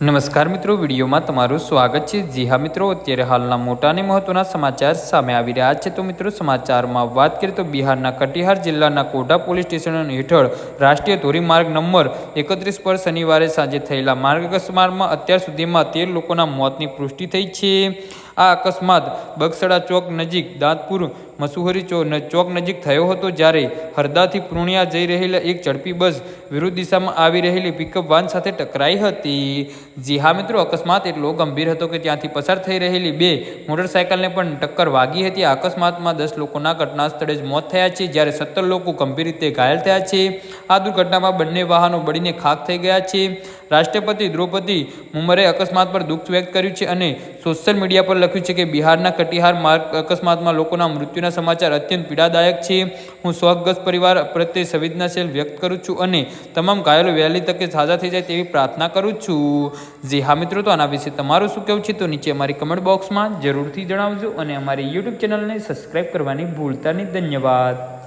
નમસ્કાર મિત્રો, વિડીયોમાં તમારું સ્વાગત છે। જી હા મિત્રો, અત્યારે હાલના મોટા અને મહત્વના સમાચાર સામે આવી રહ્યા છે। તો મિત્રો, સમાચારમાં વાત કરીએ તો બિહારના કટિહાર જિલ્લાના કોઢા પોલીસ સ્ટેશન હેઠળ રાષ્ટ્રીય ધોરીમાર્ગ નંબર 31 પર શનિવારે સાંજે થયેલા માર્ગ અકસ્માતમાં અત્યાર સુધીમાં 13 લોકોના મોતની પુષ્ટિ થઈ છે। આ અકસ્માત બગસડા ચોક નજીક દાંતપુર મસુહરી ચોક નજીક થયો હતો, જ્યારે હરદાથી પૂર્ણિયા જઈ રહેલા એક ઝડપી બસ વિરુદ્ધ દિશામાં આવી રહેલી પિકઅપ વાન સાથે ટકરાઈ હતી। જી હા મિત્રો, અકસ્માત એટલો ગંભીર હતો કે ત્યાંથી પસાર થઈ રહેલી બે મોટરસાયકલને પણ ટક્કર વાગી હતી। આ અકસ્માતમાં 10 લોકોના ઘટના સ્થળે જ મોત થયા છે, જ્યારે 17 લોકો ગંભીર રીતે ઘાયલ થયા છે। આ દુર્ઘટનામાં બંને વાહનો બળીને ખાખ થઈ ગયા છે। રાષ્ટ્રપતિ દ્રૌપદી મુર્મુએ અકસ્માત પર દુઃખ વ્યક્ત કર્યું છે અને સોશિયલ મીડિયા પર લખ્યું છે કે બિહારના કટિહાર માર્ગ અકસ્માતમાં લોકોના મૃત્યુના સમાચાર અત્યંત પીડાદાયક છે। હું શોકગ્રસ્ત પરિવાર પ્રત્યે સંવેદનાશીલ વ્યક્ત કરું છું અને તમામ ઘાયલો વહેલી તકે સાજા થઈ જાય તેવી પ્રાર્થના કરું છું। જી હા મિત્રો, તો આના વિશે તમારું શું કહેવું છે તો નીચે અમારી કમેન્ટ બોક્સમાં જરૂરથી જણાવજો અને અમારી યુટ્યુબ ચેનલને સબસ્ક્રાઈબ કરવાની ભૂલતા નહીં। ધન્યવાદ।